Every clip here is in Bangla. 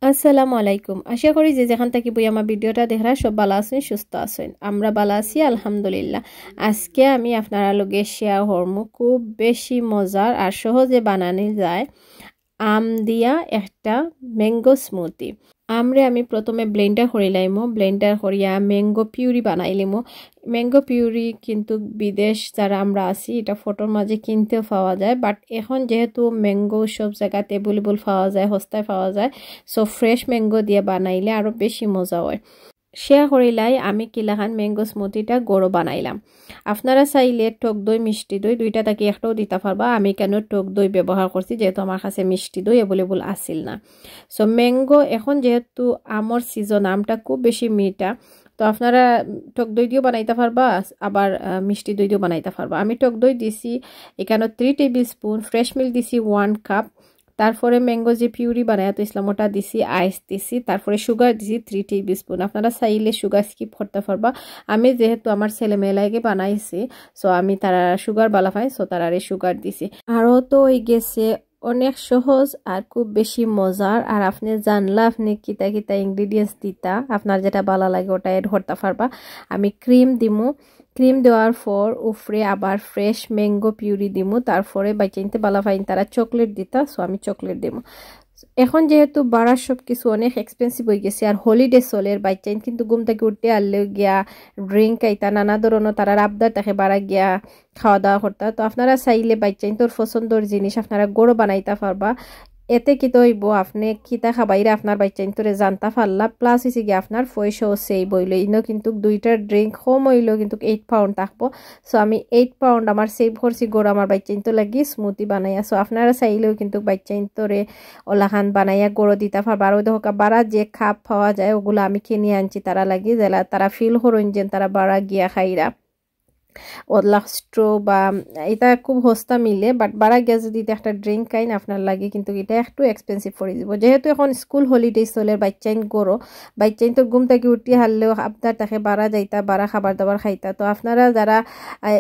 আসসালামু আলাইকুম। আশা করি যে যেখান থেকে বই আমার ভিডিওটা দেখরা সব ভালো আছেন, সুস্থ আছেন। আমরা ভালো আছি আলহামদুলিল্লাহ। আজকে আমি আপনারা লগে শেয়ার করব খুব বেশি মজার আর সহজে বানানো যায় আম দিয়া একটা ম্যাঙ্গো স্মুদি। আমি প্রথমে ব্লেন্ডার করে লাইমো, ব্লেন্ডার করিয়া ম্যাঙ্গো পিউরি বানাইলিমো। ম্যাঙ্গো পিউরি কিন্তু বিদেশ যারা আমরা আছি এটা ফটোর মাঝে কিনতেও পাওয়া যায়, বাট এখন যেহেতু ম্যাঙ্গো সব জায়গাতে অ্যাভেলেবল পাওয়া যায়, সস্তায় পাওয়া যায়, সো ফ্রেশ ম্যাঙ্গো দিয়ে বানাইলে আরও বেশি মজা হয়। শেয়ার করিলাই আমি কিলাখান ম্যাঙ্গো স্মুদিটা গড়ো বানাইলাম। আপনারা চাইলে টক দই মিষ্টি দই দুইটা তাকে একটাও দিতে পারবা। আমি কেন টক দই ব্যবহার করছি যেহেতু আমার কাছে মিষ্টি দই অ্যাভেলেবল আসিল না। সো ম্যাঙ্গো এখন যেহেতু আমর সিজন, আমটা খুব বেশি মিঠা, তো আপনারা টক দই দিয়েও বানাইতে পারবা, আবার মিষ্টি দই দিয়েও বানাইতে পারবা। আমি টক দই দিছি এখানে 3 টেবিল স্পুন, ফ্রেশ মিল্ক দিছি 1 কাপ, তারপরে ম্যাঙ্গো যে পিউরি বানায় তো ইসলাম ওটা দিছি, আইস দিছি, তারপরে সুগার দিছি 3 টেবিল স্পুন। আপনারা চাইলে সুগার স্কিপ করতে পারবা। আমি যেহেতু আমার ছেলে মেয়েলাইকে বানাইছি, সো আমি তারা সুগার বালা পাই, সো তারারে সুগার দিছি। আরও তো ওই গেছে অনেক সহজ আর খুব বেশি মজার। আর আপনি জানলা আপনি কিতা কিতা ইনগ্রিডিয়েন্টস দিতা আপনার যেটা ভালো লাগে ওটা এড করতে পারবা। আমি ক্রিম দিমু, ক্রিম দেওয়ার পর উপরে আবার ফ্রেশ ম্যাঙ্গো পিউরি দিমু, তারপরে বাইচাইনতে বালা ফাইন তারা চকলেট দিতা, সো আমি চকলেট দিমু। এখন যেহেতু বাড়ার সব কিছু অনেক এক্সপেন্সিভ হয়ে গেছে আর হলিডে চলের, বাইচাইন কিন্তু ঘুম থেকে উঠতে আনলে গিয়া ড্রিঙ্ক আইতা নানা ধরনের তারা আবদার তাকে বাড়া গিয়া খাওয়া দাওয়া করতা। তো আপনারা চাইলে বাইচাইন তোর পছন্দর জিনিস আপনারা গড়ো বানাইতে পারবা। এতে কি তো হইব আপনি কিতা খাবাইরে আপনার বাচ্চাইন তোরে জানতা পারলা, প্লাস হয়েছে কি আপনার পয়সাও সেভ হইল। ইনো কিন্তু দুইটার ড্রিঙ্ক কম হইল কিন্তু 8 পাউন্ড থাকবো। সো আমি 8 পাউন্ড আমার সেভ করছি গড় আমার বাচ্চাইন তো লাগি স্মুদি বানাইয়া। সো আপনারা চাইলেও কিন্তু বাচ্চাইন তোরে ওলাখান বানাইয়া গড়ো দিতে পারবা। আর ওই দেখা বাড়া যে খাপ পাওয়া যায় ওগুলো আমি কিনে আনছি তারা লাগি, জেলা তারা ফিল করুন যে তারা বাড়া গিয়া খাইরা ওদলা স্ট্রো বা এটা খুব সস্তা মিলে, বাট বাড়া গিয়া যদি একটা ড্রিঙ্ক খাইন আপনার লাগে কিন্তু এটা একটু এক্সপেন্সিভ পড়ে যাব। যেহেতু এখন স্কুল হলিডে চলে, বাচ্চাইন গড়ো, বাচ্চাইন তো ঘুম থেকে উঠি হারলেও আপনার তাকে বাড়া যাইতা, বাড়া খাবার দাবার খাইতা। তো আপনারা যারা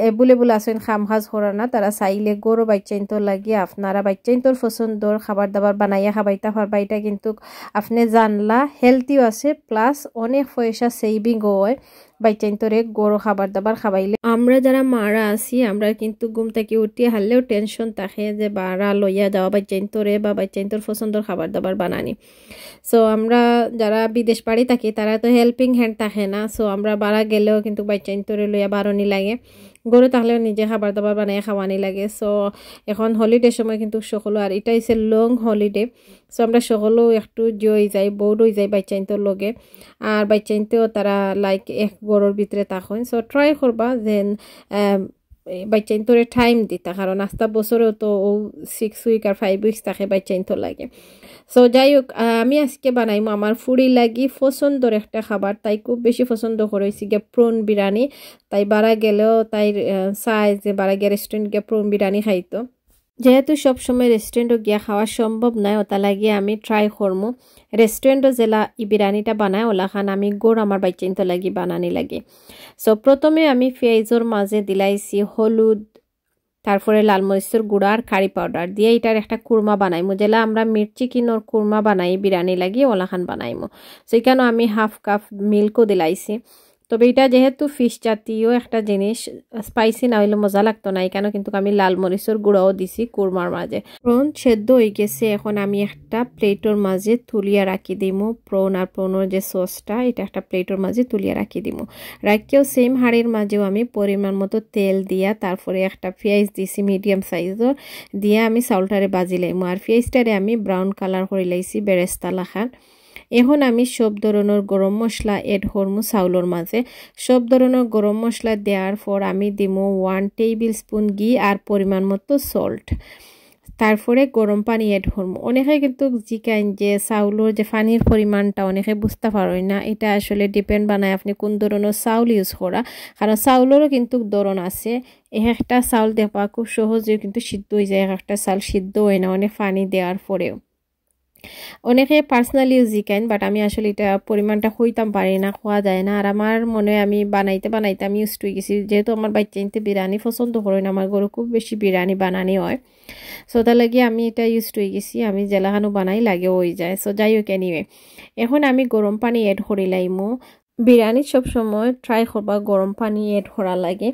এভেলেবল আছেন খাম খাজ করা না, তারা চাইলে গড়ো বাচ্চাইন তো লাগিয়ে আপনারা বাচ্চাইন তোর পছন্দর খাবার দাবার বানাইয়া খাবাইতা পারবা। এটা কিন্তু আপনি জানলা হেলথিও আছে, প্লাস অনেক পয়সা সেভিংও হয় বাইচাইন তোরে গরু খাবার দাবার খাবাইলে। আমরা যারা মারা আছি আমরা কিন্তু ঘুম থেকে উঠিয়ে হারলেও টেনশন থাকে যে বাড়া লইয়া যাওয়া বাইচাইন তোরে বা বাইচাইন তোর পছন্দর খাবার দাবার বানানি। সো আমরা যারা বিদেশ বাড়ি থাকি তারা তো হেল্পিং হ্যান্ড থাকে না, সো আমরা বাড়া গেলেও কিন্তু বাইচাইন তোরে লইয়া বারণি লাগে, গরু থাকলেও নিজে খাবার দাবার বানাই খাওয়ানি লাগে। সো এখন হলিডে সময় কিন্তু সকলো, আর এটা হচ্ছে লং হলিডে, সো আমরা সকলেও একটু জয় যাই, বৌড হয়ে যাই বাইচাইনটোর লগে। আর বাইচাইনতেও তারা লাইক এক গরুর ভিতরে থাকেন। সো ট্রাই করবা যেন বাইচাইনটোরে টাইম দিতা, কারণ আস্তা বছরেও তো 6 উইক আর 5 উইকস থাকে বাইচাইনটো লাগে। সো যাই হোক, আমি আজকে বানাইমো আমার ফুড়ি লাগি পছন্দর একটা খাবার, তাই খুব বেশি পছন্দ করেছি গিয়ে প্রন বিরিয়ানি। তাই বাড়া গেলেও তাই চাই যে বাড়া গিয়ে রেস্টুরেন্ট গিয়ে প্রন বিরিয়ানি খাইতো। যেহেতু সবসময় রেস্টুরেন্টও গিয়া খাওয়া সম্ভব নয়, ওটা লাগিয়ে আমি ট্রাই করবো রেস্টুরেন্টও জেলা ই বিরিয়ানিটা বানায় ওলাখান আমি গোড় আমার বাইচিন্ত লাগি বানানি লাগে। সো প্রথমে আমি পেঁয়াজের মাঝে দিলাইছি হলুদ, তারপরে লাল মরিচের গুঁড়া আর কারি পাউডার দিয়ে এটার একটা কুরমা বানাইমো, যেলা আমরা মির্চি কিনোর কুরমা বানাই বিরিয়ানি লাগি ওলাখান বানাইমো। সেখানে আমি হাফ কাপ মিল্কও দিলাইছি। তবে এটা যেহেতু ফিশ জাতীয় একটা জিনিস, স্পাইসি না হইলে মজা লাগতো না, এখানে কিন্তু আমি লাল মরিচের গুঁড়াও দিছি কুরমার মাঝে। প্রন সেদ্ধ হয়ে গেছে, এখন আমি একটা প্লেটের মাঝে তুলিয়া রাখি দিমু। প্রন আর প্রনের যে সসটা এটা একটা প্লেটের মাঝে তুলিয়া রাখি দিমু। রাখিও সেম হাঁড়ির মাঝেও আমি পরিমাণ মতো তেল দিয়া তারপরে একটা পেঁয়াজ দিছি মিডিয়াম সাইজের, দিয়ে আমি চাউলটারে বাজি লাইমু। আর পেঁয়াজটারে আমি ব্রাউন কালার করে লাইছি বেরেস্তা লাখান। এখন আমি সব ধরনের গরম মশলা এড করমু চাউলের মাঝে। সব ধরনের গরম মশলা দেওয়ার পর আমি দিমু 1 টেবিল স্পুন ঘি আর পরিমাণ মতো সল্ট, তারপরে গরম পানি এড করমু। অনেকে কিন্তু জিকাইন যে চাউলের যে পানির পরিমাণটা অনেকে বুঝতে পারেন না, এটা আসলে ডিপেন্ড বানায় আপনি কোন ধরনের চাউল ইউজ করা, কারণ চাউলেরও কিন্তু ধরন আছে। একটা চাউল দেখবা খুব সহজেও কিন্তু সিদ্ধ হয়ে যায়, একটা চাউল সিদ্ধ হয় না অনেক পানি দেওয়ার পরেও। অনেকে পার্সোনালিও জিকাইন, বাট আমি আসলে এটা পরিমাণটা হইতাম পারি না, খাওয়া যায় না। আর আমার মনে হয় আমি বানাইতে বানাইতে আমি ইউজ হয়ে গেছি, যেহেতু আমার বাচ্চা ইনতে বিরিয়ানি পছন্দ করে না, আমার গরু খুব বেশি বিরিয়ানি বানানি হয়। সো তার লাগে আমি এটা ইউজ হয়ে গেছি, আমি জেলাখানো বানাই লাগে হয়ে যায়। সো যাই হোক, এনিওয়ে এখন আমি গরম পানি এড করে লাইমু। বিরিয়ানি সব সময় ট্রাই করবা গরম পানি এড করা লাগে।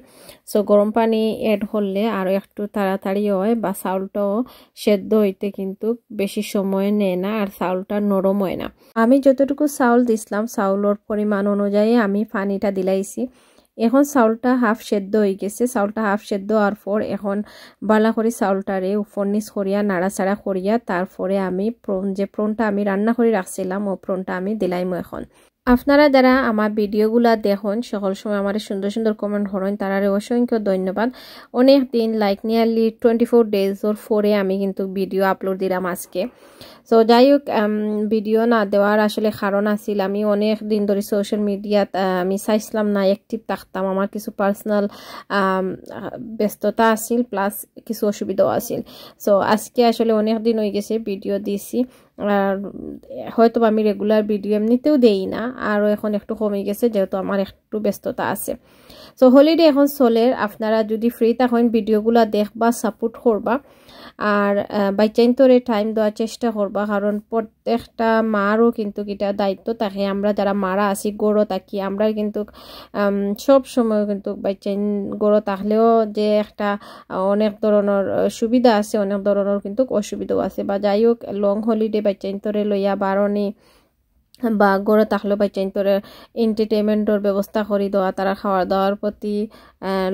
সো গরম পানি এড করলে আরও একটু তাড়াতাড়ি হয়, বা চাউলটাও সেদ্ধ হইতে কিন্তু বেশি সময় নেয় না, আর চাউলটা নরম হয় না। আমি যতটুকু চাউল দিছিলাম চাউলের পরিমাণ অনুযায়ী আমি পানিটা দিলাইছি। এখন চাউলটা হাফ সেদ্ধ হয়ে গেছে। চাউলটা হাফ সেদ্ধ হওয়ার পর এখন বালা করে চাউলটারে উপর নিচ করিয়া নাড়াচাড়া করিয়া তারপরে আমি প্রনটা আমি রান্না করে রাখছিলাম ও প্রনটা আমি দিলাইমো। এখন আপনারা যারা আমার ভিডিওগুলা দেখুন সকল সময় আমার সুন্দর সুন্দর কমেন্ট করেন, তারারে অসংখ্য ধন্যবাদ। অনেক দিন নিয়ারলি 24 days ওর পরে আমি কিন্তু ভিডিও আপলোড দিলাম আজকে। সো যাই হোক, ভিডিও না দেওয়ার আসলে কারণ আছিল আমি অনেক দিন ধরে সোশ্যাল মিডিয়াত আমি চাইছিলাম না অ্যাক্টিভ থাকতাম, আমার কিছু পার্সোনাল ব্যস্ততা আছিল, প্লাস কিছু অসুবিধাও আছিল। সো আজকে আসলে অনেক দিন হয়ে গেছে ভিডিও দিছি, আর হয়তো আমি রেগুলার ভিডিও এমনিতেও দেই না, আরও এখন একটু কমে গেছে যেহেতু আমার একটু ব্যস্ততা আছে। সো হলিডে এখন চলে, আপনারা যদি ফ্রি থাকেন ভিডিওগুলো দেখবা, সাপোর্ট করবা, আর বাচ্চাইন্তরে টাইম দেওয়ার চেষ্টা করবা, কারণ প্রত্যেকটা মারও কিন্তু এটা দায়িত্ব থাকে। আমরা যারা মারা আছি গড়ো থাকি, আমরা কিন্তু সব সময় কিন্তু বাচ্চাইন গড়ো থাকলেও যে একটা অনেক ধরনের সুবিধা আছে, অনেক ধরনের কিন্তু অসুবিধাও আছে। বা যাই হোক, লং হলিডে বাচ্চাইন্তরে লইয়া বারণি বা গড়ে থাকলেও বাচ্চাইন্তরে এন্টারটেনমেন্টর ব্যবস্থা করে দেওয়া, তারা খাওয়া দাওয়ার প্রতি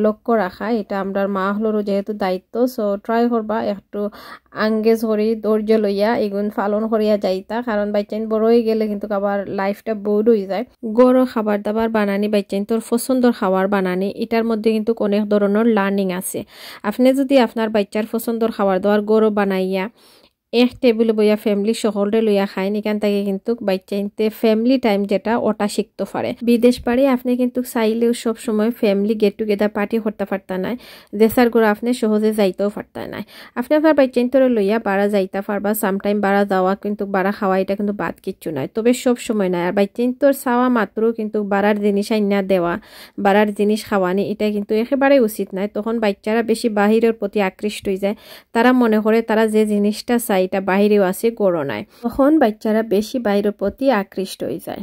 লক্ষ্য রাখা, এটা আমরা মা হলোরও যেহেতু দায়িত্ব। সো ট্রাই করবা একটু আঙ্গেজ করি ধৈর্য লইয়া এগুন পালন করিয়া যাইতা, কারণ বাচ্চাইন বড় হয়ে গেলে কিন্তু আবার লাইফটা বোর্ড হয়ে যায়। গড় খাবার দাবার বানানি, বাচ্চাইন তোর পছন্দর খাবার বানানি, এটার মধ্যে কিন্তু অনেক ধরনের লার্নিং আছে। আপনি যদি আপনার বাচ্চার পছন্দর খাবার দাবার গড় বানাইয়া এক টেবিলে বইয়া ফ্যামিলি সকলরে লইয়া খায়, এখান থেকে কিন্তু বাচ্চাইনতে ফ্যামিলি টাইম যেটা ওটা শিখতে পারে। বিদেশ পারে আপনি কিন্তু চাইলেও সব সময় ফ্যামিলি গেট টুগেদার পার্টি করতে পারতা নাই, দেশার ঘরে আপনি সহজে যাইতেও পারতা নাই। আপনি আপনার বাচ্চাইনতরে লইয়া বাড়া যাইতে পারবা, সামটাইম বাড়া যাওয়া কিন্তু বাড়া খাওয়া এটা কিন্তু বাদ কিচ্ছু নয়, তবে সব সময় নয়। আর বাচ্চাইনতর চাওয়া মাত্র কিন্তু বাড়ার জিনিস আইনা দেওয়া, বাড়ার জিনিস খাওয়ানি এটা কিন্তু একেবারে উচিত নয়। তখন বাচ্চারা বেশি বাহিরের প্রতি আকৃষ্ট হয়ে যায়, তারা মনে করে তারা যে জিনিসটা চাই এটা বাহিরেও আছে গড়ো নাই, তখন বাচ্চারা বেশি বাইরের প্রতি আকৃষ্ট হয়ে যায়।